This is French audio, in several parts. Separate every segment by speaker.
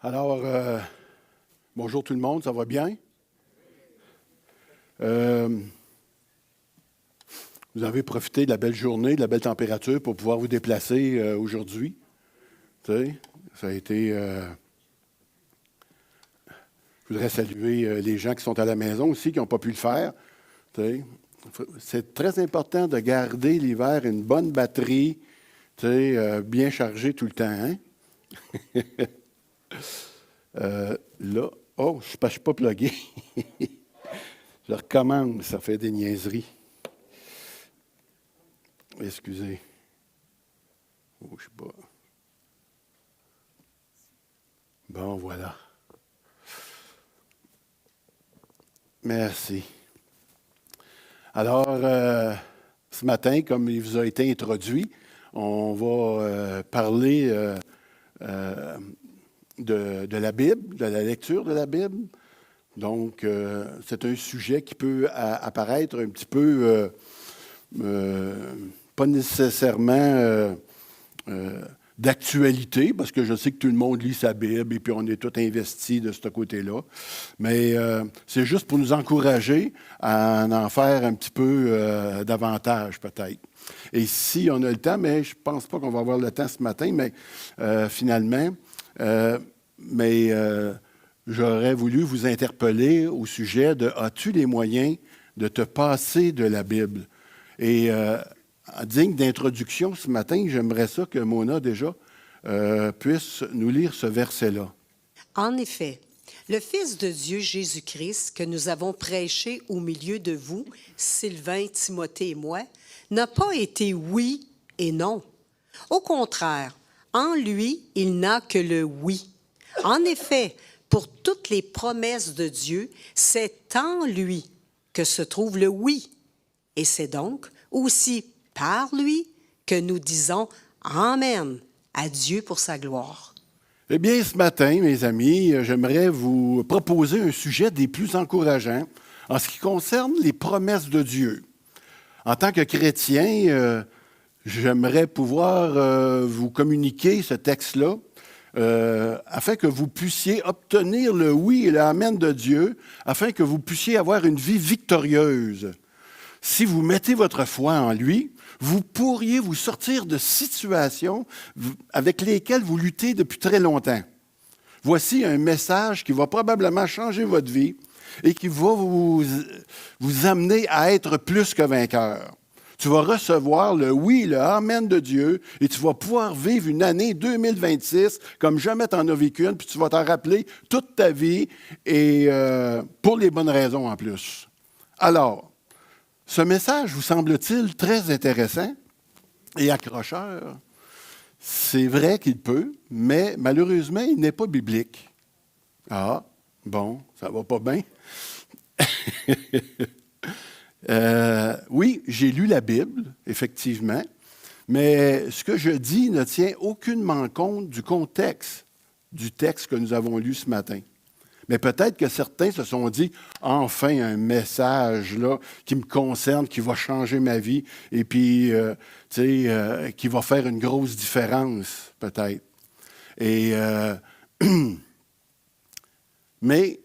Speaker 1: Alors, bonjour tout le monde, ça va bien? Vous avez profité de la belle journée, de la belle température pour pouvoir vous déplacer aujourd'hui. Tu sais, ça a été... je voudrais saluer les gens qui sont à la maison aussi, qui n'ont pas pu le faire. Tu sais. C'est très important de garder l'hiver une bonne batterie, tu sais, bien chargée tout le temps. Hein? Là, oh, je ne suis pas plugué. Je recommence, ça fait des niaiseries. Excusez. Oh, je ne sais pas. Bon, voilà. Merci. Alors, ce matin, comme il vous a été introduit, on va parler de la Bible, de la lecture de la Bible. Donc, c'est un sujet qui peut apparaître un petit peu, pas nécessairement d'actualité, parce que je sais que tout le monde lit sa Bible et puis on est tous investis de ce côté-là. Mais c'est juste pour nous encourager à en faire un petit peu davantage, peut-être. Et si on a le temps, mais je ne pense pas qu'on va avoir le temps ce matin, mais finalement, j'aurais voulu vous interpeller au sujet de « As-tu les moyens de te passer de la Bible? » Et digne d'introduction ce matin, j'aimerais ça que Mona, déjà, puisse nous lire ce verset-là.
Speaker 2: En effet, le Fils de Dieu Jésus-Christ que nous avons prêché au milieu de vous, Sylvain, Timothée et moi, n'a pas été oui et non. Au contraire, en lui, il n'a que le oui. En effet, pour toutes les promesses de Dieu, c'est en lui que se trouve le oui. Et c'est donc aussi par lui que nous disons Amen à Dieu pour sa gloire.
Speaker 1: Eh bien, ce matin, mes amis, j'aimerais vous proposer un sujet des plus encourageants en ce qui concerne les promesses de Dieu. En tant que chrétien, j'aimerais pouvoir vous communiquer ce texte-là afin que vous puissiez obtenir le oui et l'amen de Dieu, afin que vous puissiez avoir une vie victorieuse. Si vous mettez votre foi en lui, vous pourriez vous sortir de situations avec lesquelles vous luttez depuis très longtemps. Voici un message qui va probablement changer votre vie et qui va vous amener à être plus que vainqueur. Tu vas recevoir le oui, le amen de Dieu et tu vas pouvoir vivre une année 2026 comme jamais tu en as vécu une, puis tu vas t'en rappeler toute ta vie et pour les bonnes raisons en plus. Alors, ce message vous semble-t-il très intéressant et accrocheur? C'est vrai qu'il peut, mais malheureusement, il n'est pas biblique. Ah, bon, ça va pas bien. Oui, j'ai lu la Bible, effectivement, mais ce que je dis ne tient aucunement compte du contexte du texte que nous avons lu ce matin. Mais peut-être que certains se sont dit, enfin, un message là, qui me concerne, qui va changer ma vie, et puis, qui va faire une grosse différence, peut-être. Et, mais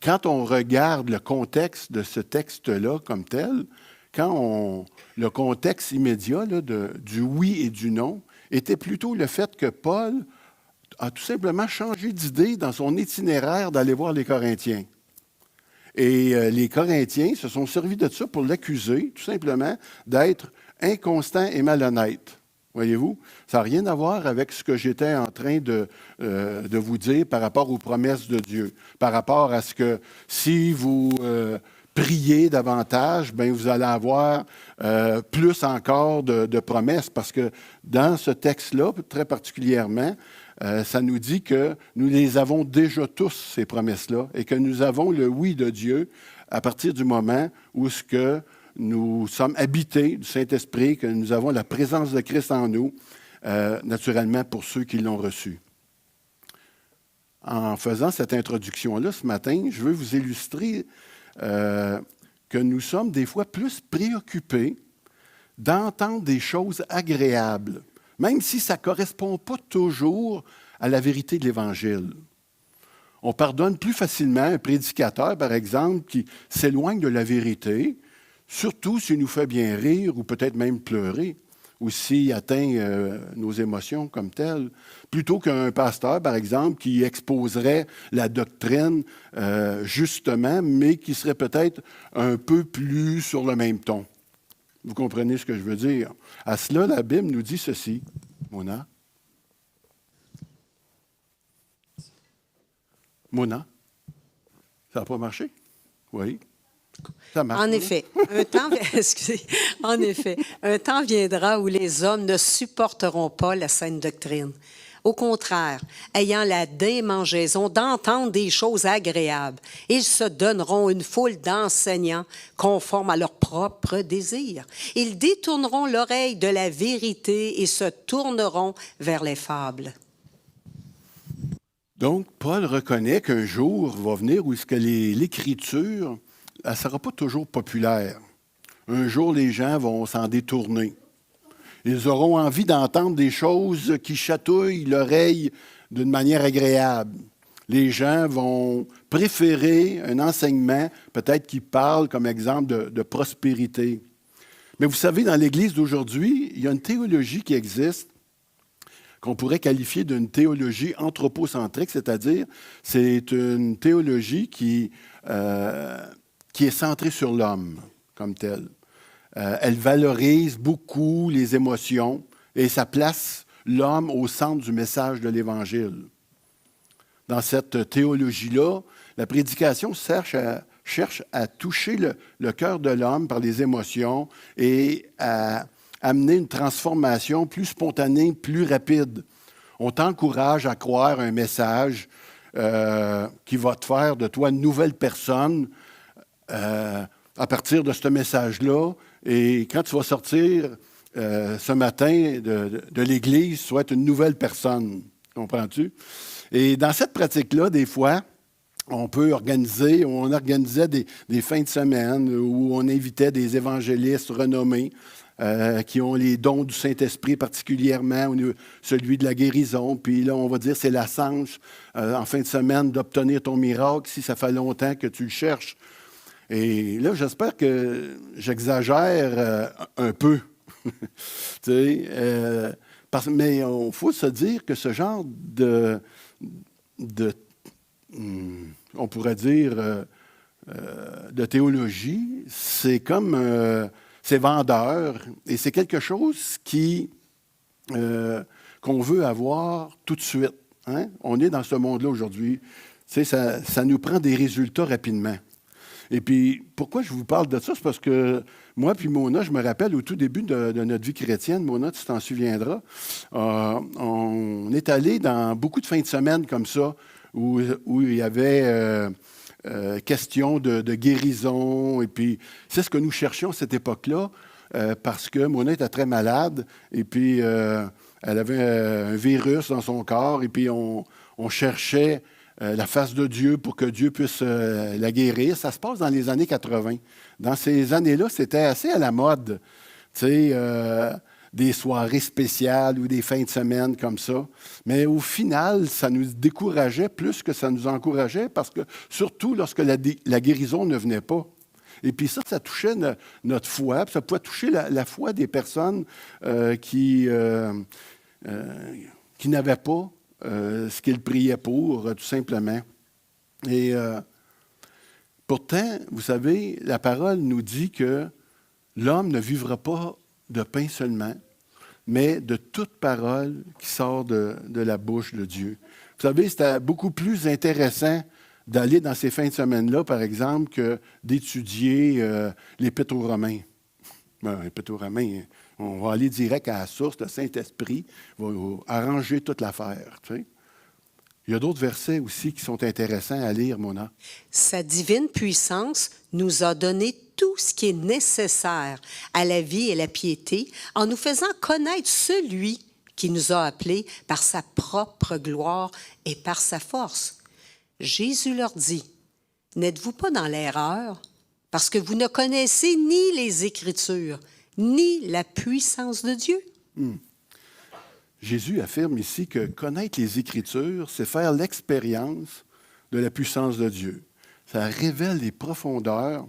Speaker 1: quand on regarde le contexte de ce texte-là comme tel, le contexte immédiat là, du oui et du non était plutôt le fait que Paul a tout simplement changé d'idée dans son itinéraire d'aller voir les Corinthiens. Et les Corinthiens se sont servis de ça pour l'accuser, tout simplement, d'être inconstant et malhonnête. Voyez-vous? Ça n'a rien à voir avec ce que j'étais en train de vous dire par rapport aux promesses de Dieu, par rapport à ce que si vous priez davantage, bien, vous allez avoir plus encore de promesses, parce que dans ce texte-là, très particulièrement, ça nous dit que nous les avons déjà tous, ces promesses-là, et que nous avons le oui de Dieu à partir du moment où ce que nous sommes habités du Saint-Esprit, que nous avons la présence de Christ en nous, naturellement pour ceux qui l'ont reçu. En faisant cette introduction-là ce matin, je veux vous illustrer que nous sommes des fois plus préoccupés d'entendre des choses agréables, même si ça ne correspond pas toujours à la vérité de l'Évangile. On pardonne plus facilement un prédicateur, par exemple, qui s'éloigne de la vérité, surtout s'il nous fait bien rire ou peut-être même pleurer, ou s'il atteint nos émotions comme telles, plutôt qu'un pasteur, par exemple, qui exposerait la doctrine justement, mais qui serait peut-être un peu plus sur le même ton. Vous comprenez ce que je veux dire? À cela, la Bible nous dit ceci. Mona? Mona? Ça n'a pas marché? Oui. Ça marche.
Speaker 2: En effet, un temps viendra où les hommes ne supporteront pas la saine doctrine. Au contraire, ayant la démangeaison d'entendre des choses agréables, ils se donneront une foule d'enseignants conformes à leurs propres désirs. Ils détourneront l'oreille de la vérité et se tourneront vers les fables.
Speaker 1: Donc, Paul reconnaît qu'un jour va venir où est-ce que l'Écriture, elle ne sera pas toujours populaire. Un jour, les gens vont s'en détourner. Ils auront envie d'entendre des choses qui chatouillent l'oreille d'une manière agréable. Les gens vont préférer un enseignement, peut-être qui parle, comme exemple, de prospérité. Mais vous savez, dans l'Église d'aujourd'hui, il y a une théologie qui existe qu'on pourrait qualifier d'une théologie anthropocentrique, c'est-à-dire c'est une théologie qui est centrée sur l'homme comme tel. Elle valorise beaucoup les émotions et ça place l'homme au centre du message de l'Évangile. Dans cette théologie-là, la prédication cherche à toucher le cœur de l'homme par les émotions et à amener une transformation plus spontanée, plus rapide. On t'encourage à croire un message qui va te faire de toi une nouvelle personne à partir de ce message-là. Et quand tu vas sortir ce matin de l'Église, tu vas être une nouvelle personne. Comprends-tu? Et dans cette pratique-là, des fois, on organisait des fins de semaine où on invitait des évangélistes renommés qui ont les dons du Saint-Esprit, particulièrement celui de la guérison. Puis là, on va dire, c'est la chance en fin de semaine d'obtenir ton miracle si ça fait longtemps que tu le cherches. Et là, j'espère que j'exagère un peu. Mais il faut se dire que ce genre on pourrait dire, de théologie, c'est comme... c'est vendeur et c'est quelque chose qu'on veut avoir tout de suite. Hein? On est dans ce monde-là aujourd'hui. Ça nous prend des résultats rapidement. Et puis, pourquoi je vous parle de ça? C'est parce que moi puis Mona, je me rappelle au tout début de notre vie chrétienne, Mona, tu t'en souviendras, on est allé dans beaucoup de fins de semaine comme ça, où il y avait... question de guérison. Et puis, c'est ce que nous cherchions à cette époque-là, parce que Mona était très malade, et puis elle avait un virus dans son corps, et puis on cherchait la face de Dieu pour que Dieu puisse la guérir. Ça se passe dans les années 80. Dans ces années-là, c'était assez à la mode. Tu sais, des soirées spéciales ou des fins de semaine comme ça. Mais au final, ça nous décourageait plus que ça nous encourageait parce que, surtout lorsque la guérison ne venait pas. Et puis ça touchait notre foi, puis ça pouvait toucher la foi des personnes qui n'avaient pas ce qu'ils priaient pour, tout simplement. Et pourtant, vous savez, la parole nous dit que l'homme ne vivra pas de pain seulement, mais de toute parole qui sort de la bouche de Dieu. Vous savez, c'était beaucoup plus intéressant d'aller dans ces fins de semaine-là, par exemple, que d'étudier l'Épître aux Romains. L'Épître aux Romains, on va aller direct à la source, le Saint-Esprit va arranger toute l'affaire. Tu sais. Il y a d'autres versets aussi qui sont intéressants à lire, Mona.
Speaker 2: Sa divine puissance nous a donné tout ce qui est nécessaire à la vie et la piété en nous faisant connaître celui qui nous a appelés par sa propre gloire et par sa force. Jésus leur dit, « N'êtes-vous pas dans l'erreur parce que vous ne connaissez ni les Écritures, ni la puissance de Dieu? »
Speaker 1: Jésus affirme ici que connaître les Écritures, c'est faire l'expérience de la puissance de Dieu. Ça révèle les profondeurs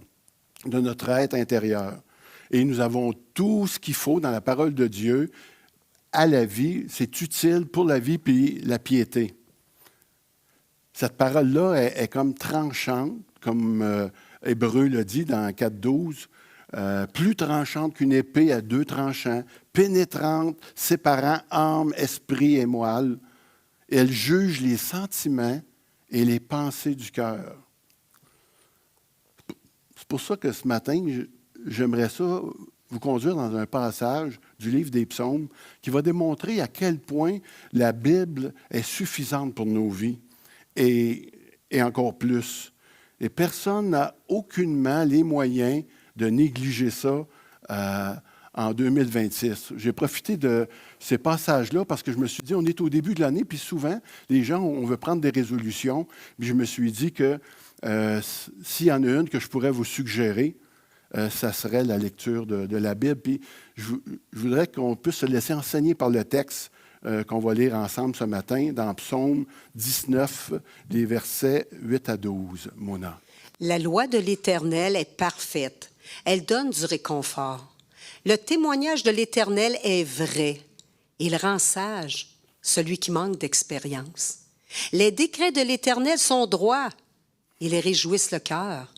Speaker 1: de notre être intérieur. Et nous avons tout ce qu'il faut dans la parole de Dieu à la vie. C'est utile pour la vie puis la piété. Cette parole-là est comme tranchante, comme Hébreu le dit dans 4.12, plus tranchante qu'une épée à deux tranchants, pénétrante, séparant âme, esprit et moelle. Elle juge les sentiments et les pensées du cœur. C'est pour ça que ce matin, j'aimerais ça vous conduire dans un passage du livre des Psaumes qui va démontrer à quel point la Bible est suffisante pour nos vies et encore plus. Et personne n'a aucunement les moyens de négliger ça en 2026. J'ai profité de ces passages-là parce que je me suis dit, on est au début de l'année, puis souvent, les gens, on veut prendre des résolutions. Puis je me suis dit que s'il y en a une que je pourrais vous suggérer, ça serait la lecture de la Bible. Puis je voudrais qu'on puisse se laisser enseigner par le texte qu'on va lire ensemble ce matin dans Psaume 19, les versets 8 à 12. Mona.
Speaker 2: La loi de l'Éternel est parfaite. Elle donne du réconfort. Le témoignage de l'Éternel est vrai. Il rend sage celui qui manque d'expérience. Les décrets de l'Éternel sont droits. Ils réjouissent le cœur.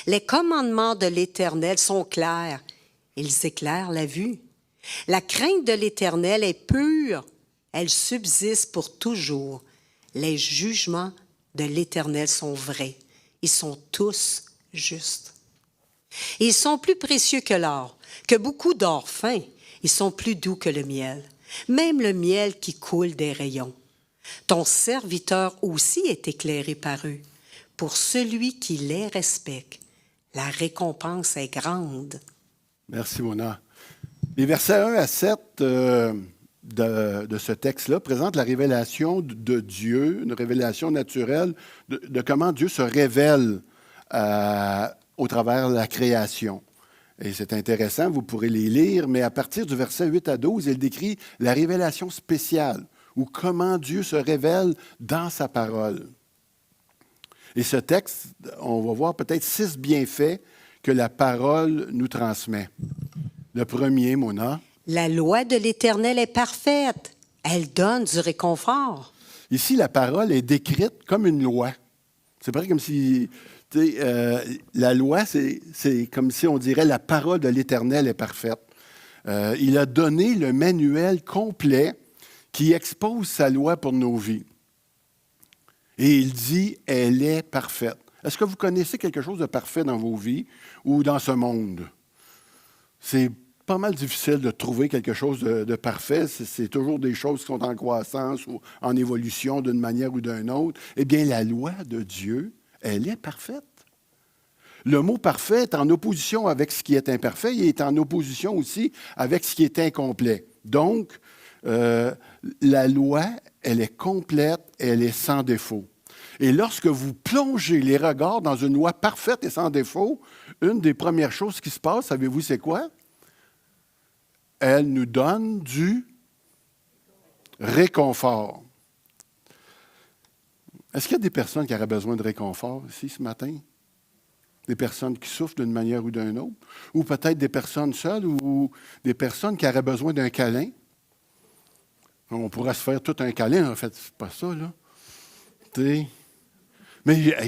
Speaker 2: Les commandements de l'Éternel sont clairs. Ils éclairent la vue. La crainte de l'Éternel est pure. Elle subsiste pour toujours. Les jugements de l'Éternel sont vrais. Ils sont tous justes. Ils sont plus précieux que l'or, que beaucoup d'or fin. Ils sont plus doux que le miel, même le miel qui coule des rayons. Ton serviteur aussi est éclairé par eux. Pour celui qui les respecte, la récompense est grande.
Speaker 1: Merci, Mona. Les versets 1 à 7 de ce texte-là présentent la révélation de Dieu, une révélation naturelle de comment Dieu se révèle au travers de la création. Et c'est intéressant, vous pourrez les lire, mais à partir du verset 8 à 12, il décrit la révélation spéciale, ou comment Dieu se révèle dans sa parole. Et ce texte, on va voir peut-être 6 bienfaits que la parole nous transmet. Le premier, Mona.
Speaker 2: La loi de l'Éternel est parfaite. Elle donne du réconfort.
Speaker 1: Ici, la parole est décrite comme une loi. C'est vrai comme si la loi, c'est comme si on dirait la parole de l'Éternel est parfaite. Il a donné le manuel complet qui expose sa loi pour nos vies. Et il dit, elle est parfaite. Est-ce que vous connaissez quelque chose de parfait dans vos vies ou dans ce monde? C'est pas mal difficile de trouver quelque chose de parfait. C'est toujours des choses qui sont en croissance ou en évolution d'une manière ou d'une autre. Eh bien, la loi de Dieu, elle est parfaite. Le mot parfait est en opposition avec ce qui est imparfait et est en opposition aussi avec ce qui est incomplet. Donc, la loi, elle est complète, elle est sans défaut. Et lorsque vous plongez les regards dans une loi parfaite et sans défaut, une des premières choses qui se passe, savez-vous c'est quoi? Elle nous donne du réconfort. Est-ce qu'il y a des personnes qui auraient besoin de réconfort ici ce matin? Des personnes qui souffrent d'une manière ou d'une autre? Ou peut-être des personnes seules ou des personnes qui auraient besoin d'un câlin? On pourrait se faire tout un câlin, en fait, c'est pas ça, là. Mais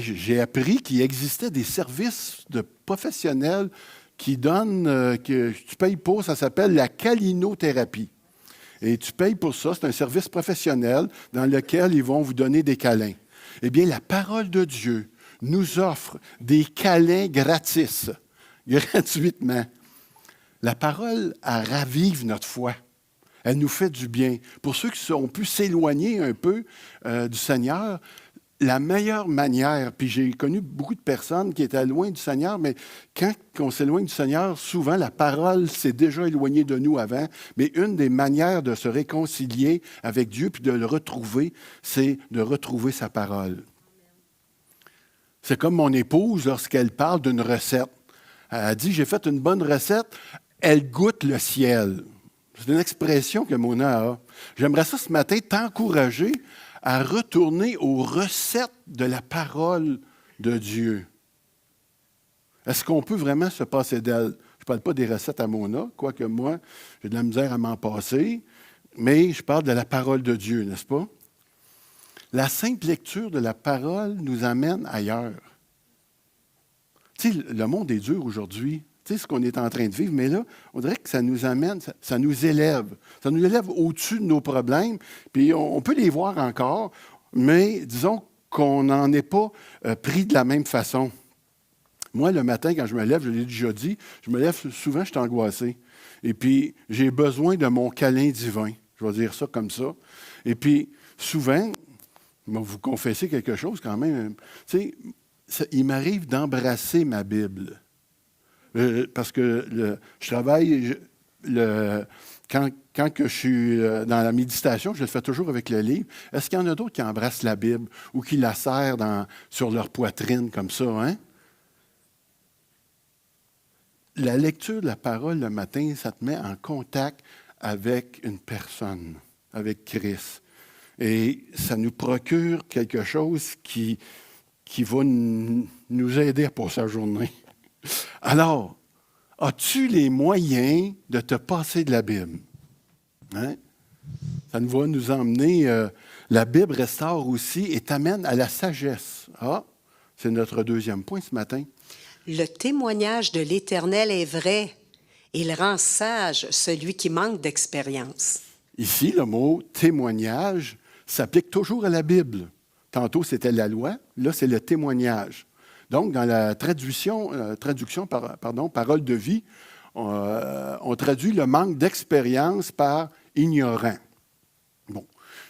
Speaker 1: j'ai appris qu'il existait des services de professionnels qui donnent, que tu payes pour, ça s'appelle la câlinothérapie. Et tu payes pour ça, c'est un service professionnel dans lequel ils vont vous donner des câlins. Eh bien, la parole de Dieu nous offre des câlins gratis, gratuitement. La parole, elle ravive notre foi. Elle nous fait du bien. Pour ceux qui ont pu s'éloigner un peu du Seigneur, la meilleure manière, puis j'ai connu beaucoup de personnes qui étaient loin du Seigneur, mais quand on s'éloigne du Seigneur, souvent la parole s'est déjà éloignée de nous avant, mais une des manières de se réconcilier avec Dieu puis de le retrouver, c'est de retrouver sa parole. C'est comme mon épouse lorsqu'elle parle d'une recette. Elle dit, j'ai fait une bonne recette, elle goûte le ciel. C'est une expression que Mona a. J'aimerais ça ce matin t'encourager à retourner aux recettes de la parole de Dieu. Est-ce qu'on peut vraiment se passer d'elle? Je ne parle pas des recettes à Mona, quoique moi, j'ai de la misère à m'en passer, mais je parle de la parole de Dieu, n'est-ce pas? La simple lecture de la parole nous amène ailleurs. Tu sais, le monde est dur aujourd'hui. Tu sais ce qu'on est en train de vivre, mais là, on dirait que ça nous amène, ça nous élève. Ça nous élève au-dessus de nos problèmes, puis on peut les voir encore, mais disons qu'on n'en est pas pris de la même façon. Moi, le matin, quand je me lève, je l'ai déjà dit, je me lève souvent, je suis angoissé. Et puis, j'ai besoin de mon câlin divin. Je vais dire ça comme ça. Et puis, souvent, je vais vous confesser quelque chose quand même. Tu sais, il m'arrive d'embrasser ma Bible. Parce que je travaille, quand que je suis dans la méditation, je le fais toujours avec le livre. Est-ce qu'il y en a d'autres qui embrassent la Bible ou qui la serrent sur leur poitrine comme ça, hein? La lecture de la parole le matin, ça te met en contact avec une personne, avec Christ. Et ça nous procure quelque chose qui va nous aider à passer la journée. Alors, as-tu les moyens de te passer de la Bible? Hein? Ça va nous emmener, la Bible restaure aussi et t'amène à la sagesse. Ah, c'est notre deuxième point ce matin.
Speaker 2: Le témoignage de l'Éternel est vrai. Il rend sage celui qui manque d'expérience.
Speaker 1: Ici, le mot témoignage s'applique toujours à la Bible. Tantôt, c'était la loi. Là, c'est le témoignage. Donc, dans la traduction, parole de vie, on traduit le manque d'expérience par ignorant. Bon.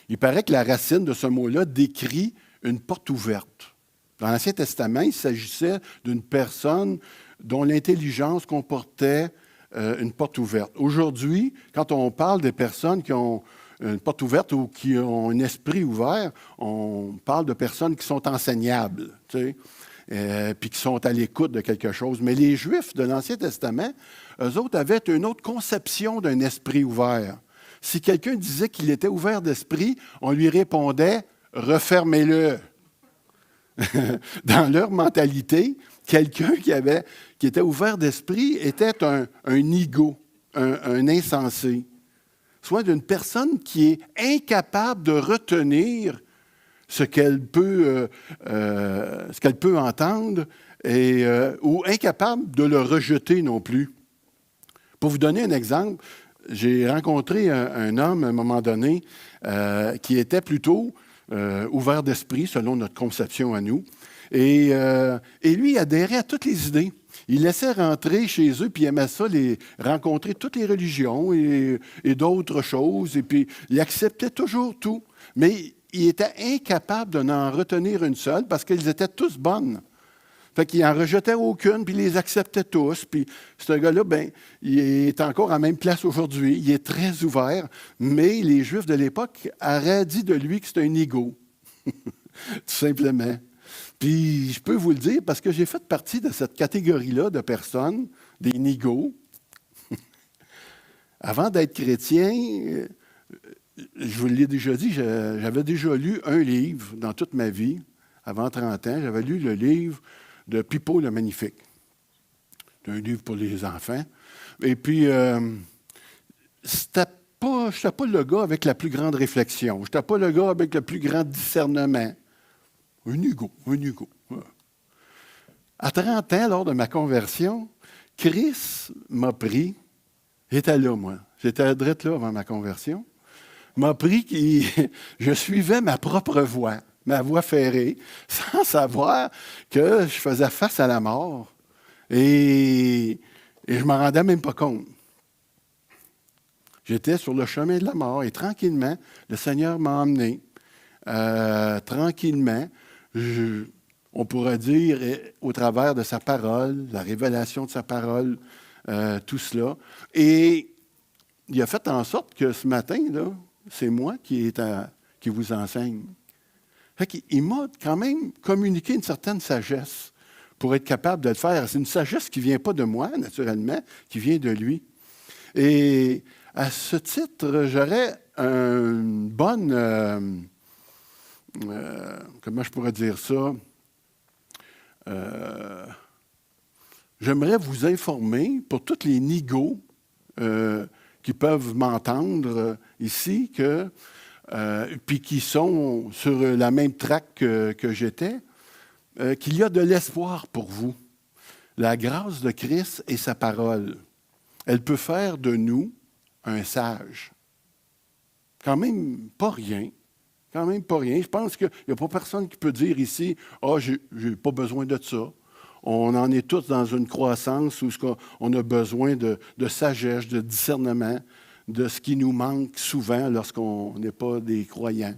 Speaker 1: Il paraît que la racine de ce mot-là décrit une porte ouverte. Dans l'Ancien Testament, il s'agissait d'une personne dont l'intelligence comportait une porte ouverte. Aujourd'hui, quand on parle des personnes qui ont une porte ouverte ou qui ont un esprit ouvert, on parle de personnes qui sont enseignables, tu sais, puis qui sont à l'écoute de quelque chose. Mais les Juifs de l'Ancien Testament, eux autres avaient une autre conception d'un esprit ouvert. Si quelqu'un disait qu'il était ouvert d'esprit, on lui répondait « refermez-le ». Dans leur mentalité, quelqu'un qui était ouvert d'esprit était un nigo, un insensé. Soit d'une personne qui est incapable de retenir ce qu'elle peut entendre ou incapable de le rejeter non plus. Pour vous donner un exemple, j'ai rencontré un homme à un moment donné qui était plutôt ouvert d'esprit, selon notre conception à nous. Et lui, il adhérait à toutes les idées. Il laissait rentrer chez eux, puis il aimait ça, rencontrer toutes les religions et d'autres choses. Et puis, il acceptait toujours tout. Mais il était incapable de n'en retenir une seule parce qu'elles étaient tous bonnes. Fait qu'il n'en rejetait aucune, puis il les acceptait tous. Puis ce gars-là, ben, il est encore à la même place aujourd'hui. Il est très ouvert, mais les Juifs de l'époque auraient dit de lui que c'était un nigo. Tout simplement. Puis je peux vous le dire parce que j'ai fait partie de cette catégorie-là de personnes, des nigos. Avant d'être chrétien, je vous l'ai déjà dit, j'avais déjà lu un livre dans toute ma vie. Avant 30 ans, j'avais lu le livre de Pipo le Magnifique. C'est un livre pour les enfants. Et puis, je n'étais pas le gars avec la plus grande réflexion. Je n'étais pas le gars avec le plus grand discernement. Un Hugo. Ouais. À 30 ans, lors de ma conversion, Chris m'a pris. J'étais là, moi. J'étais direct là avant ma conversion. M'a pris que je suivais ma propre voie. Ma voie ferrée, sans savoir que je faisais face à la mort. Et je ne m'en rendais même pas compte. J'étais sur le chemin de la mort et tranquillement, le Seigneur m'a emmené. Tranquillement, on pourrait dire, au travers de sa parole, la révélation de sa parole, tout cela. Et il a fait en sorte que ce matin, là, c'est moi qui vous enseigne. Il m'a quand même communiqué une certaine sagesse pour être capable de le faire. C'est une sagesse qui ne vient pas de moi, naturellement, qui vient de lui. Et à ce titre, j'aurais une bonne comment je pourrais dire ça? J'aimerais vous informer, pour tous les nigauds qui peuvent m'entendre ici, puis qui sont sur la même track que j'étais, qu'il y a de l'espoir pour vous. La grâce de Christ et sa parole, elle peut faire de nous un sage. Quand même pas rien. Quand même pas rien. Je pense qu'il n'y a pas personne qui peut dire ici, « Ah, j'ai pas besoin de ça. » On en est tous dans une croissance où on a besoin de sagesse, de discernement, de ce qui nous manque souvent lorsqu'on n'est pas des croyants.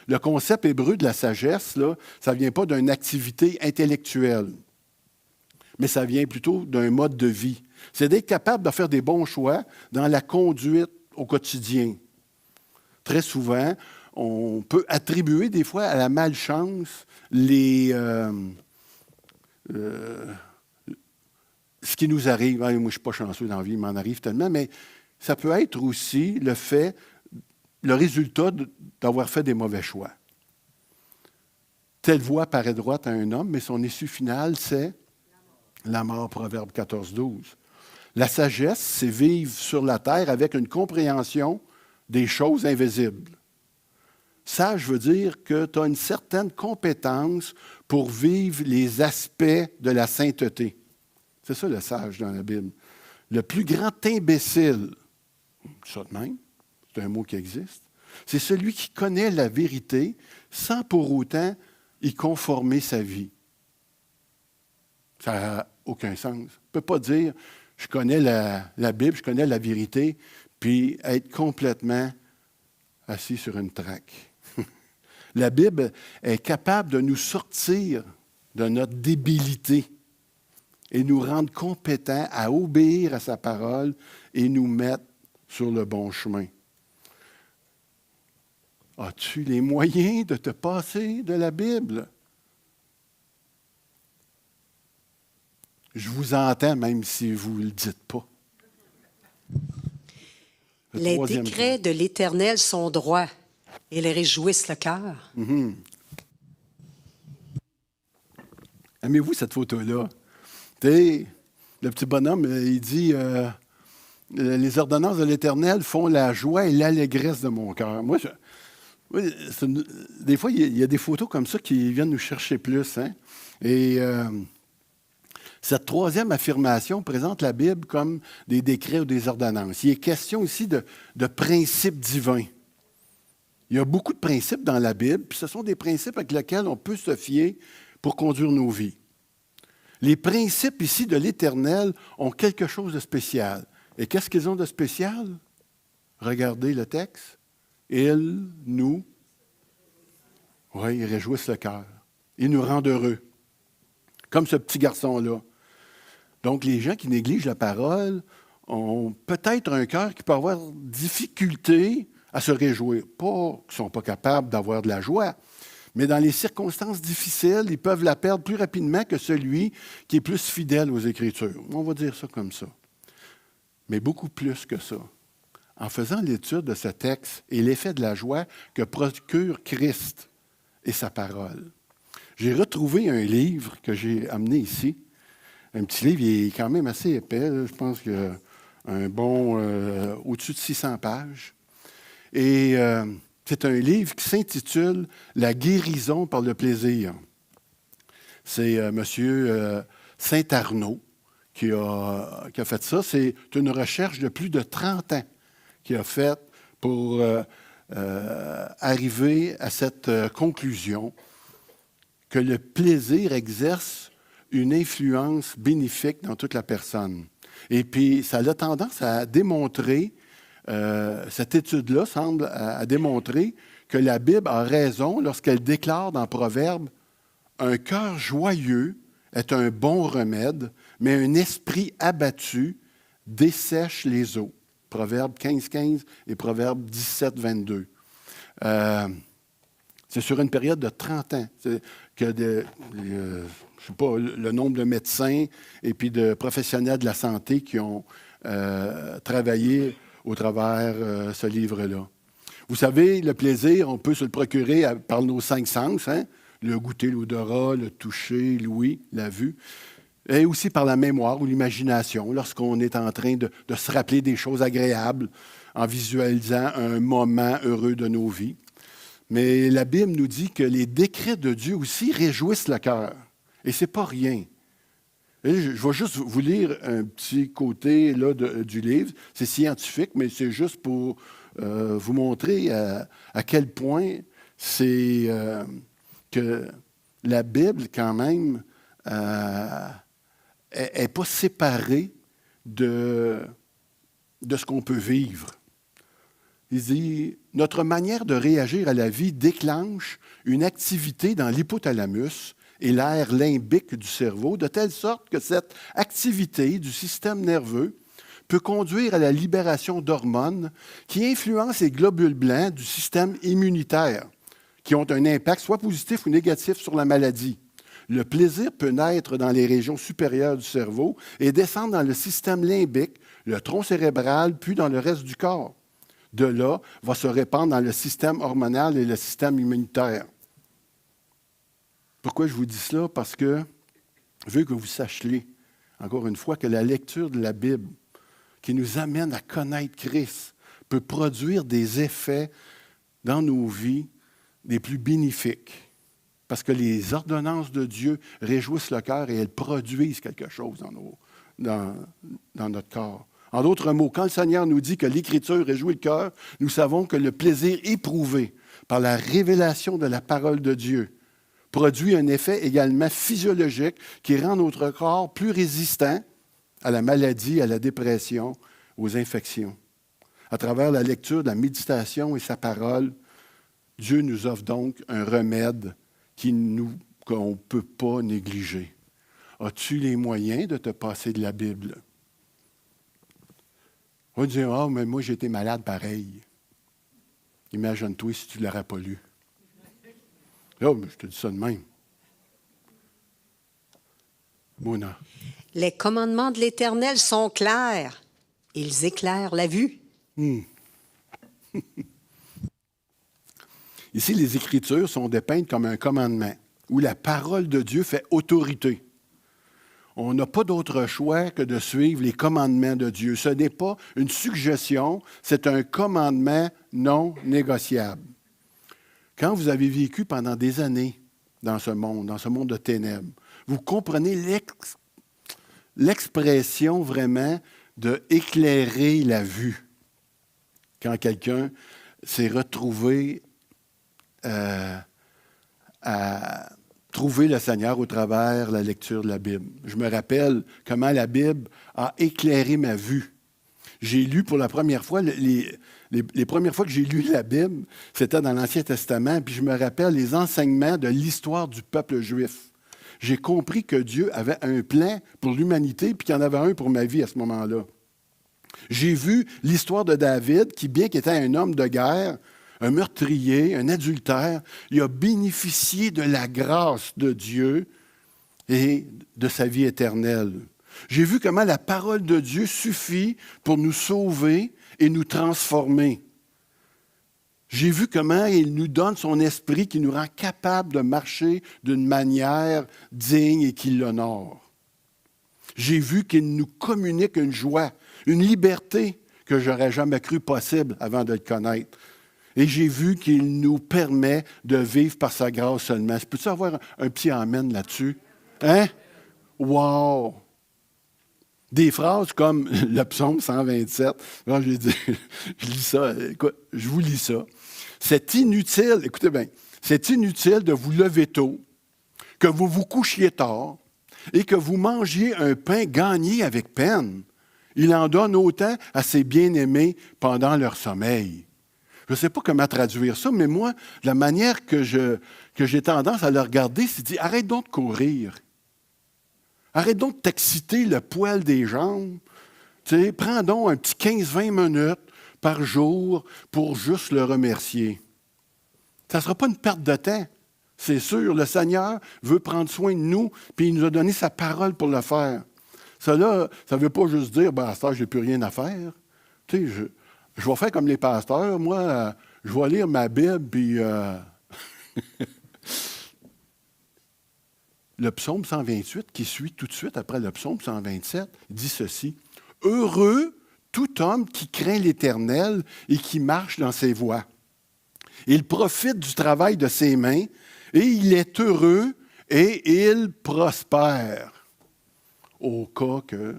Speaker 1: Le concept hébreu de la sagesse, là, ça ne vient pas d'une activité intellectuelle, mais ça vient plutôt d'un mode de vie. C'est d'être capable de faire des bons choix dans la conduite au quotidien. Très souvent, on peut attribuer des fois à la malchance ce qui nous arrive. Moi, je ne suis pas chanceux dans la vie, il m'en arrive tellement, mais ça peut être aussi le résultat d'avoir fait des mauvais choix. Telle voie paraît droite à un homme, mais son issue finale, c'est la mort, Proverbe 14-12. La sagesse, c'est vivre sur la terre avec une compréhension des choses invisibles. Sage veut dire que tu as une certaine compétence pour vivre les aspects de la sainteté. C'est ça le sage dans la Bible. Le plus grand imbécile, ça de même, c'est un mot qui existe, c'est celui qui connaît la vérité sans pour autant y conformer sa vie. Ça n'a aucun sens. On ne peut pas dire, je connais la Bible, je connais la vérité, puis être complètement assis sur une traque. La Bible est capable de nous sortir de notre débilité et nous rendre compétents à obéir à sa parole et nous mettre sur le bon chemin. As-tu les moyens de te passer de la Bible? Je vous entends même si vous ne le dites pas.
Speaker 2: Les décrets de l'Éternel sont droits et les réjouissent le cœur.
Speaker 1: Mm-hmm. Aimez-vous cette photo-là? Le petit bonhomme, il dit les ordonnances de l'Éternel font la joie et l'allégresse de mon cœur. Des fois, il y a des photos comme ça qui viennent nous chercher plus. Hein? Et cette troisième affirmation présente la Bible comme des décrets ou des ordonnances. Il est question ici de principes divins. Il y a beaucoup de principes dans la Bible, puis ce sont des principes avec lesquels on peut se fier pour conduire nos vies. Les principes ici de l'Éternel ont quelque chose de spécial. Et qu'est-ce qu'ils ont de spécial? Regardez le texte. Ils nous réjouissent le cœur. Ils nous rendent heureux. Comme ce petit garçon-là. Donc, les gens qui négligent la parole ont peut-être un cœur qui peut avoir difficulté à se réjouir. Pas qu'ils ne sont pas capables d'avoir de la joie, mais dans les circonstances difficiles, ils peuvent la perdre plus rapidement que celui qui est plus fidèle aux Écritures. On va dire ça comme ça. Mais beaucoup plus que ça. En faisant l'étude de ce texte et l'effet de la joie que procure Christ et sa parole, j'ai retrouvé un livre que j'ai amené ici. Un petit livre, il est quand même assez épais. Là. Je pense qu'il y a un bon au-dessus de 600 pages. Et c'est un livre qui s'intitule « La guérison par le plaisir ». C'est M. Saint-Arnaud qui a fait ça. C'est une recherche de plus de 30 ans qu'il a faite pour arriver à cette conclusion que le plaisir exerce une influence bénéfique dans toute la personne. Et puis, ça a tendance à démontrer, cette étude-là semble à démontrer que la Bible a raison lorsqu'elle déclare dans Proverbe « Un cœur joyeux est un bon remède, mais un esprit abattu dessèche les eaux. » Proverbe 15-15 et Proverbe 17-22. C'est sur une période de 30 ans que je ne sais pas, le nombre de médecins et puis de professionnels de la santé qui ont travaillé au travers ce livre-là. Vous savez, le plaisir, on peut se le procurer par nos 5 sens, hein? Le goûter, l'odorat, le toucher, l'ouïe, la vue. Et aussi par la mémoire ou l'imagination, lorsqu'on est en train de se rappeler des choses agréables en visualisant un moment heureux de nos vies. Mais la Bible nous dit que les décrets de Dieu aussi réjouissent le cœur. Et ce n'est pas rien. Et je vais juste vous lire un petit côté là, du livre. C'est scientifique, mais c'est juste pour vous montrer à quel point c'est que la Bible, quand même, n'est pas séparée de ce qu'on peut vivre. Il dit, notre manière de réagir à la vie déclenche une activité dans l'hypothalamus et l'aire limbique du cerveau, de telle sorte que cette activité du système nerveux peut conduire à la libération d'hormones qui influencent les globules blancs du système immunitaire, qui ont un impact soit positif ou négatif sur la maladie. Le plaisir peut naître dans les régions supérieures du cerveau et descendre dans le système limbique, le tronc cérébral, puis dans le reste du corps. De là, va se répandre dans le système hormonal et le système immunitaire. Pourquoi je vous dis cela? Parce que je veux que vous sachiez, encore une fois, que la lecture de la Bible, qui nous amène à connaître Christ, peut produire des effets dans nos vies les plus bénéfiques. Parce que les ordonnances de Dieu réjouissent le cœur et elles produisent quelque chose dans notre corps. En d'autres mots, quand le Seigneur nous dit que l'Écriture réjouit le cœur, nous savons que le plaisir éprouvé par la révélation de la parole de Dieu produit un effet également physiologique qui rend notre corps plus résistant à la maladie, à la dépression, aux infections. À travers la lecture, de la méditation et sa parole, Dieu nous offre donc un remède qu'on ne peut pas négliger. As-tu les moyens de te passer de la Bible? On va dire, ah, mais moi, j'ai été malade pareil. Imagine-toi si tu ne l'aurais pas lu. Là, je te dis ça de même. Mona.
Speaker 2: Les commandements de l'Éternel sont clairs. Ils éclairent la vue.
Speaker 1: Ici, les Écritures sont dépeintes comme un commandement, où la parole de Dieu fait autorité. On n'a pas d'autre choix que de suivre les commandements de Dieu. Ce n'est pas une suggestion, c'est un commandement non négociable. Quand vous avez vécu pendant des années dans ce monde de ténèbres, vous comprenez l'expression vraiment de éclairer la vue. Quand quelqu'un s'est retrouvé à trouver le Seigneur au travers de la lecture de la Bible. Je me rappelle comment la Bible a éclairé ma vue. J'ai lu pour la première fois, les premières fois que j'ai lu la Bible, c'était dans l'Ancien Testament, puis je me rappelle les enseignements de l'histoire du peuple juif. J'ai compris que Dieu avait un plan pour l'humanité, puis qu'il y en avait un pour ma vie à ce moment-là. J'ai vu l'histoire de David, qui, bien qu'étant un homme de guerre, un meurtrier, un adultère, il a bénéficié de la grâce de Dieu et de sa vie éternelle. J'ai vu comment la parole de Dieu suffit pour nous sauver et nous transformer. J'ai vu comment il nous donne son esprit qui nous rend capables de marcher d'une manière digne et qui l'honore. J'ai vu qu'il nous communique une joie, une liberté que je n'aurais jamais cru possible avant de le connaître. Et j'ai vu qu'il nous permet de vivre par sa grâce seulement. Peux-tu avoir un petit amen là-dessus? Hein? Wow! Des phrases comme le psaume 127. Alors, je lis ça. Écoute, je vous lis ça. C'est inutile, écoutez bien, c'est inutile de vous lever tôt, que vous vous couchiez tard et que vous mangiez un pain gagné avec peine. Il en donne autant à ses bien-aimés pendant leur sommeil. Je ne sais pas comment traduire ça, mais moi, la manière que j'ai tendance à le regarder, c'est de dire, arrête donc de courir. Arrête donc de t'exciter le poil des jambes. Tu sais, prends donc un petit 15-20 minutes par jour pour juste le remercier. Ça ne sera pas une perte de temps. C'est sûr, le Seigneur veut prendre soin de nous, puis il nous a donné sa parole pour le faire. Ça ne veut pas juste dire, à ce temps, je n'ai plus rien à faire. Tu sais, je vais faire comme les pasteurs. Moi, Je vais lire ma Bible, puis le psaume 128, qui suit tout de suite après le psaume 127, dit ceci. « Heureux tout homme qui craint l'Éternel et qui marche dans ses voies. Il profite du travail de ses mains et il est heureux et il prospère. » Au cas que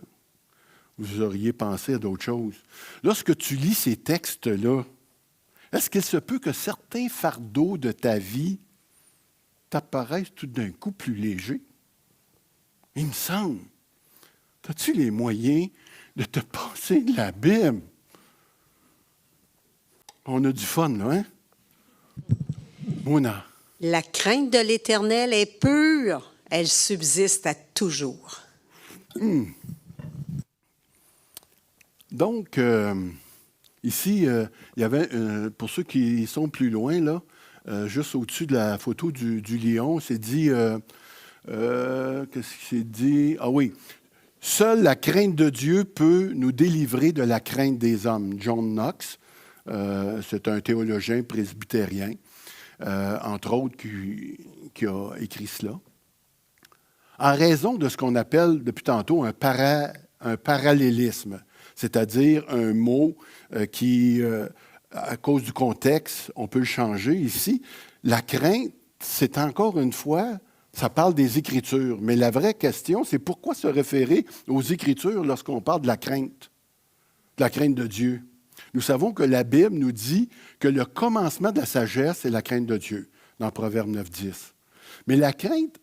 Speaker 1: vous auriez pensé à d'autres choses. Lorsque tu lis ces textes-là, est-ce qu'il se peut que certains fardeaux de ta vie t'apparaissent tout d'un coup plus légers? Il me semble. As-tu les moyens de te passer de la Bible? On a du fun, là, hein? Mona.
Speaker 2: La crainte de l'Éternel est pure. Elle subsiste à toujours.
Speaker 1: Donc, ici, il y avait, pour ceux qui sont plus loin, là, juste au-dessus de la photo du lion, c'est dit, qu'est-ce qui c'est dit? Ah oui, seule la crainte de Dieu peut nous délivrer de la crainte des hommes. John Knox, c'est un théologien presbytérien, entre autres, qui a écrit cela. En raison de ce qu'on appelle depuis tantôt un parallélisme, c'est-à-dire un mot qui, à cause du contexte, on peut le changer ici. La crainte, c'est encore une fois, ça parle des Écritures. Mais la vraie question, c'est pourquoi se référer aux Écritures lorsqu'on parle de la crainte de Dieu? Nous savons que la Bible nous dit que le commencement de la sagesse, c'est la crainte de Dieu, dans Proverbe 9-10. Mais la crainte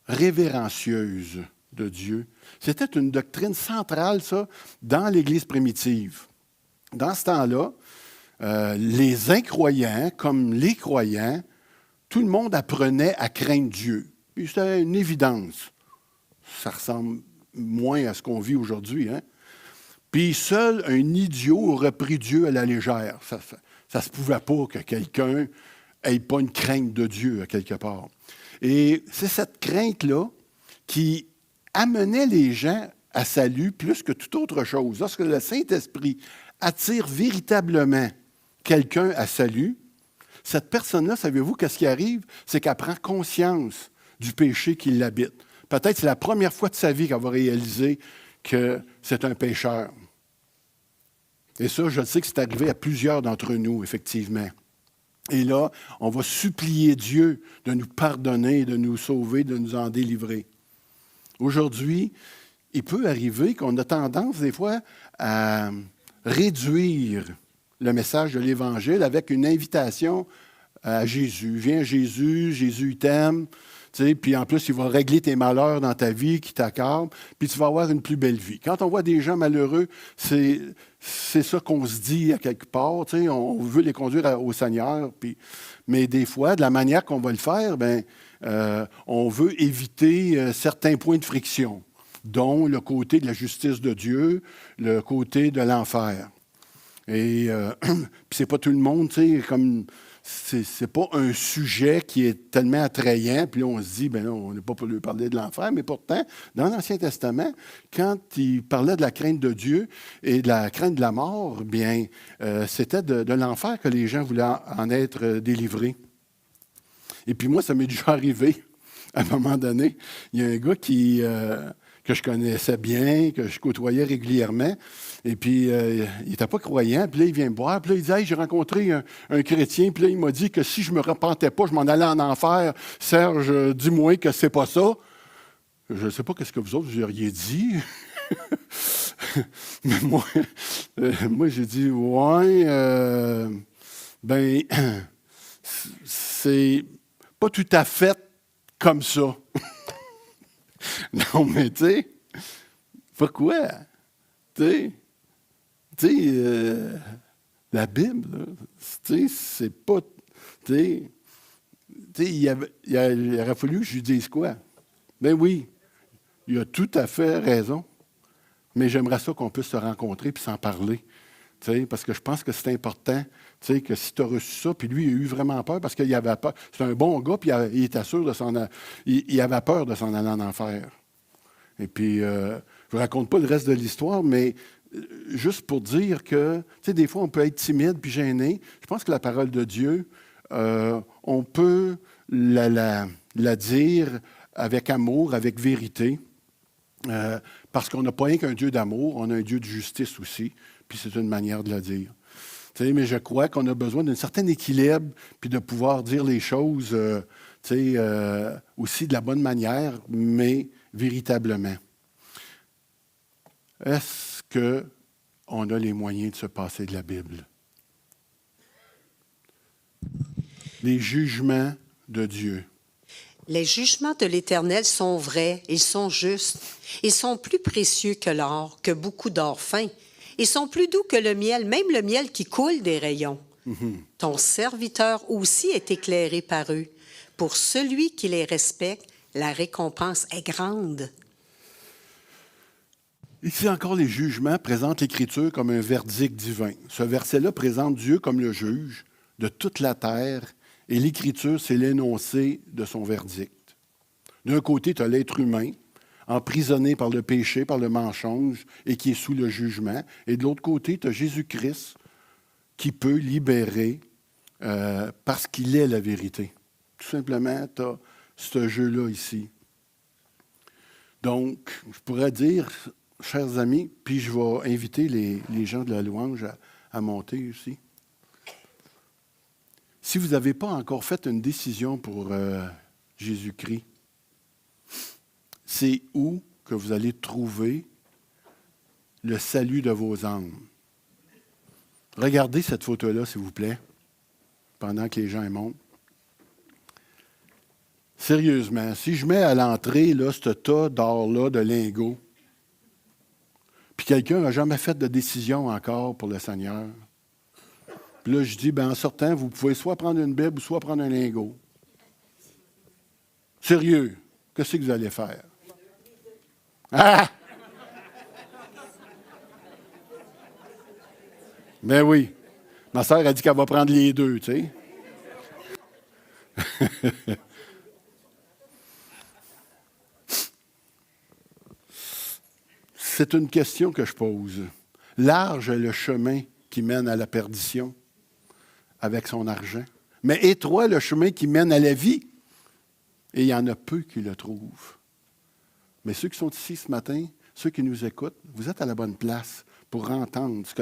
Speaker 1: révérencieuse de Dieu, c'était une doctrine centrale, ça, dans l'Église primitive. Dans ce temps-là, les incroyants, comme les croyants, tout le monde apprenait à craindre Dieu. Et c'était une évidence. Ça ressemble moins à ce qu'on vit aujourd'hui, hein? Puis seul un idiot aurait pris Dieu à la légère. Ça ne se pouvait pas que quelqu'un n'ait pas une crainte de Dieu à quelque part. Et c'est cette crainte-là qui amenait les gens à salut plus que toute autre chose. Lorsque le Saint-Esprit attire véritablement quelqu'un à salut, cette personne-là, savez-vous qu'est-ce qui arrive? C'est qu'elle prend conscience du péché qui l'habite. Peut-être c'est la première fois de sa vie qu'elle va réaliser que c'est un pécheur. Et ça, je sais que c'est arrivé à plusieurs d'entre nous, effectivement. Et là, on va supplier Dieu de nous pardonner, de nous sauver, de nous en délivrer. Aujourd'hui, il peut arriver qu'on a tendance, des fois, à réduire le message de l'Évangile avec une invitation à Jésus. Viens Jésus, Jésus t'aime, tu sais, puis en plus, il va régler tes malheurs dans ta vie qui t'accordent, puis tu vas avoir une plus belle vie. Quand on voit des gens malheureux, c'est ça qu'on se dit à quelque part, tu sais, on veut les conduire au Seigneur, mais des fois, de la manière qu'on va le faire, on veut éviter certains points de friction, dont le côté de la justice de Dieu, le côté de l'enfer. Et puis c'est pas tout le monde, tu sais, comme c'est pas un sujet qui est tellement attrayant, puis là, on se dit, non, on n'est pas pour lui parler de l'enfer, mais pourtant, dans l'Ancien Testament, quand il parlait de la crainte de Dieu et de la crainte de la mort, c'était de l'enfer que les gens voulaient en être délivrés. Et puis moi, ça m'est déjà arrivé, à un moment donné, il y a un gars que je connaissais bien, que je côtoyais régulièrement. Et puis, il n'était pas croyant. Puis là, il vient me voir. Puis là, il dit, hey, j'ai rencontré un chrétien. Puis là, il m'a dit que si je ne me repentais pas, je m'en allais en enfer. Serge, dis-moi que c'est pas ça. Je ne sais pas qu'est-ce que vous autres, vous auriez dit. Mais moi, j'ai dit, ouais, c'est pas tout à fait comme ça. Non, mais tu sais, pourquoi? Tu sais, la Bible, tu sais, c'est pas... Tu sais, il aurait fallu que je lui dise quoi? Ben oui, il a tout à fait raison. Mais j'aimerais ça qu'on puisse se rencontrer et s'en parler. Tu sais, parce que je pense que c'est important, tu sais, que si tu as reçu ça, puis lui, il a eu vraiment peur parce qu'il avait peur. C'est un bon gars, puis il était sûr de s'en aller. Il avait peur de s'en aller en enfer. Et puis, je ne vous raconte pas le reste de l'histoire, mais juste pour dire que, tu sais, des fois, on peut être timide puis gêné. Je pense que la parole de Dieu, on peut la dire avec amour, avec vérité, parce qu'on n'a pas rien qu'un Dieu d'amour, on a un Dieu de justice aussi, puis c'est une manière de la dire. Tu sais, mais je crois qu'on a besoin d'un certain équilibre, puis de pouvoir dire les choses aussi de la bonne manière, mais véritablement. Est-ce qu'on a les moyens de se passer de la Bible? Les jugements de Dieu.
Speaker 2: Les jugements de l'Éternel sont vrais, ils sont justes, ils sont plus précieux que l'or, que beaucoup d'or fin. Ils sont plus doux que le miel, même le miel qui coule des rayons. Ton serviteur aussi est éclairé par eux. Pour celui qui les respecte, la récompense est grande.
Speaker 1: Ici encore, les jugements présentent l'Écriture comme un verdict divin. Ce verset-là présente Dieu comme le juge de toute la terre, et l'Écriture, c'est l'énoncé de son verdict. D'un côté, tu as l'être humain, emprisonné par le péché, par le mensonge, et qui est sous le jugement. Et de l'autre côté, tu as Jésus-Christ qui peut libérer parce qu'il est la vérité. Tout simplement, tu as ce jeu-là ici. Donc, je pourrais dire, chers amis, puis je vais inviter les gens de la louange à monter aussi. Si vous n'avez pas encore fait une décision pour Jésus-Christ, c'est où que vous allez trouver le salut de vos âmes. Regardez cette photo-là, s'il vous plaît, pendant que les gens y montent. Sérieusement, si je mets à l'entrée là, ce tas d'or-là, de lingots, puis quelqu'un n'a jamais fait de décision encore pour le Seigneur, puis là, je dis, en sortant, vous pouvez soit prendre une Bible ou soit prendre un lingot. Sérieux, qu'est-ce que vous allez faire? Ah! Ben oui. Ma sœur a dit qu'elle va prendre les deux, tu sais. C'est une question que je pose. Large est le chemin qui mène à la perdition avec son argent, mais étroit le chemin qui mène à la vie, et il y en a peu qui le trouvent. Mais ceux qui sont ici ce matin, ceux qui nous écoutent, vous êtes à la bonne place pour entendre ce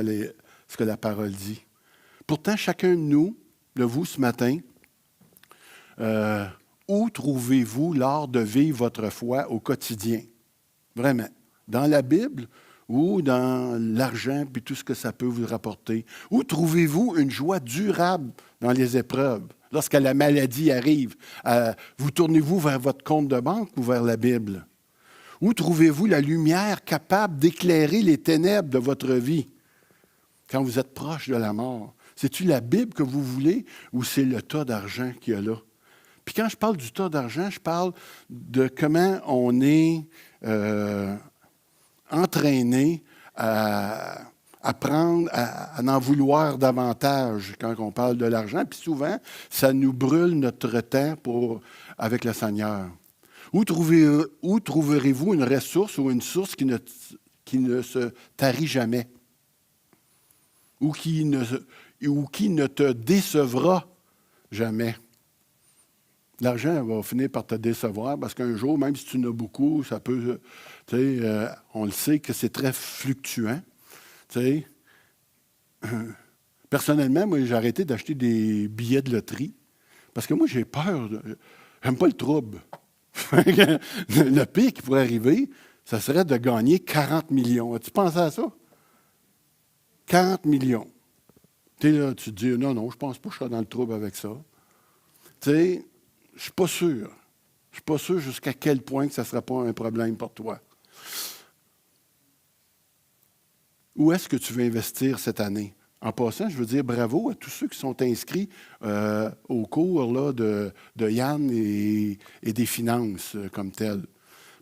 Speaker 1: que la parole dit. Pourtant, chacun de nous, de vous ce matin, où trouvez-vous l'art de vivre votre foi au quotidien? Vraiment. Dans la Bible ou dans l'argent puis tout ce que ça peut vous rapporter? Où trouvez-vous une joie durable dans les épreuves? Lorsque la maladie arrive, vous tournez-vous vers votre compte de banque ou vers la Bible? Où trouvez-vous la lumière capable d'éclairer les ténèbres de votre vie quand vous êtes proche de la mort? C'est-tu la Bible que vous voulez ou c'est le tas d'argent qu'il y a là? Puis quand je parle du tas d'argent, je parle de comment on est entraîné à apprendre à en vouloir davantage quand on parle de l'argent. Puis souvent, ça nous brûle notre temps avec le Seigneur. Où trouverez-vous une ressource ou une source qui ne se tarit jamais? Ou qui ne te décevra jamais? L'argent va finir par te décevoir parce qu'un jour, même si tu en as beaucoup, ça peut, on le sait que c'est très fluctuant. Personnellement, moi, j'ai arrêté d'acheter des billets de loterie parce que moi, j'ai peur. J'aime pas le trouble. Le pire qui pourrait arriver, ça serait de gagner 40 millions. As-tu pensé à ça? 40 millions. Là, tu te dis, non, je pense pas que je serai dans le trouble avec ça. Tu sais, je ne suis pas sûr. Je ne suis pas sûr jusqu'à quel point que ça ne sera pas un problème pour toi. Où est-ce que tu veux investir cette année? En passant, je veux dire bravo à tous ceux qui sont inscrits au cours là, de Yann et des finances comme tel.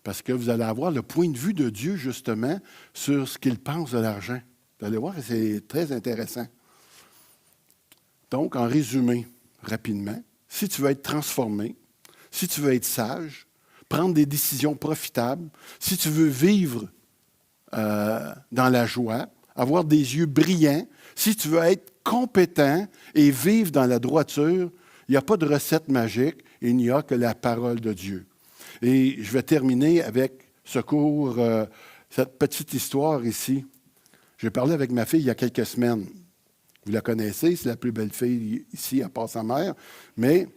Speaker 1: Parce que vous allez avoir le point de vue de Dieu, justement, sur ce qu'il pense de l'argent. Vous allez voir, c'est très intéressant. Donc, en résumé, rapidement, si tu veux être transformé, si tu veux être sage, prendre des décisions profitables, si tu veux vivre dans la joie, avoir des yeux brillants, si tu veux être compétent et vivre dans la droiture, il n'y a pas de recette magique, il n'y a que la parole de Dieu. Et je vais terminer avec ce cours, cette petite histoire ici. J'ai parlé avec ma fille il y a quelques semaines. Vous la connaissez, c'est la plus belle fille ici, à part sa mère, mais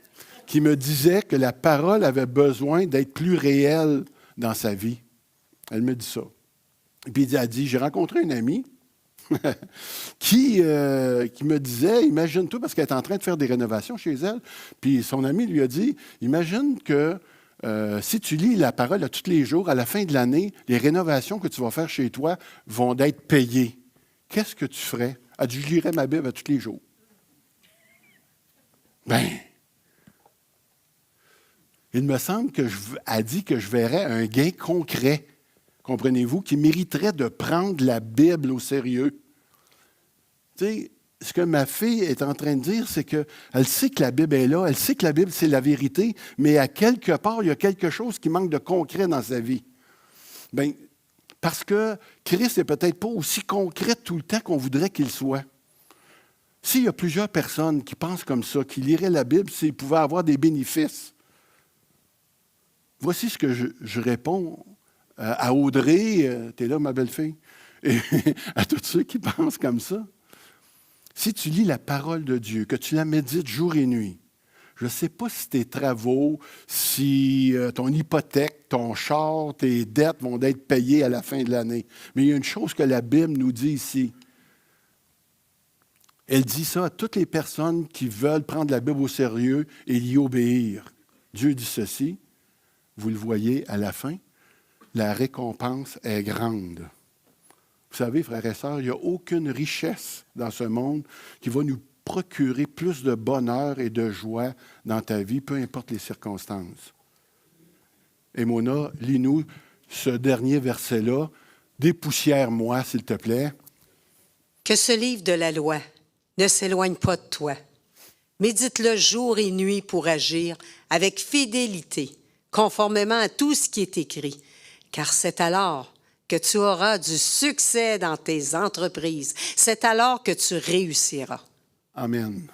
Speaker 1: qui me disait que la parole avait besoin d'être plus réelle dans sa vie. Elle me dit ça. Et puis elle a dit, j'ai rencontré une amie qui me disait, imagine-toi, parce qu'elle est en train de faire des rénovations chez elle, puis son ami lui a dit, imagine que si tu lis la parole à tous les jours, à la fin de l'année, les rénovations que tu vas faire chez toi vont être payées. Qu'est-ce que tu ferais? Elle dit, je lirais ma Bible à tous les jours. Ben, il me semble qu'elle a dit que je verrais un gain concret, comprenez-vous, qui mériterait de prendre la Bible au sérieux. Tu sais, ce que ma fille est en train de dire, c'est qu'elle sait que la Bible est là, elle sait que la Bible, c'est la vérité, mais à quelque part, il y a quelque chose qui manque de concret dans sa vie. Bien, parce que Christ n'est peut-être pas aussi concret tout le temps qu'on voudrait qu'il soit. S'il y a plusieurs personnes qui pensent comme ça, qui liraient la Bible s'ils pouvaient avoir des bénéfices, voici ce que je réponds à Audrey, tu es là ma belle-fille, et à tous ceux qui pensent comme ça. Si tu lis la parole de Dieu, que tu la médites jour et nuit, je ne sais pas si tes travaux, si ton hypothèque, ton char, tes dettes vont être payées à la fin de l'année. Mais il y a une chose que la Bible nous dit ici. Elle dit ça à toutes les personnes qui veulent prendre la Bible au sérieux et y obéir. Dieu dit ceci, vous le voyez à la fin, la récompense est grande. Vous savez, frères et sœurs, il n'y a aucune richesse dans ce monde qui va nous procurer plus de bonheur et de joie dans ta vie, peu importe les circonstances. Et Mona, lis-nous ce dernier verset-là. Dépoussière-moi, s'il te plaît.
Speaker 2: Que ce livre de la loi ne s'éloigne pas de toi. Médite-le jour et nuit pour agir avec fidélité, conformément à tout ce qui est écrit, car c'est alors que tu auras du succès dans tes entreprises. C'est alors que tu réussiras.
Speaker 1: Amen.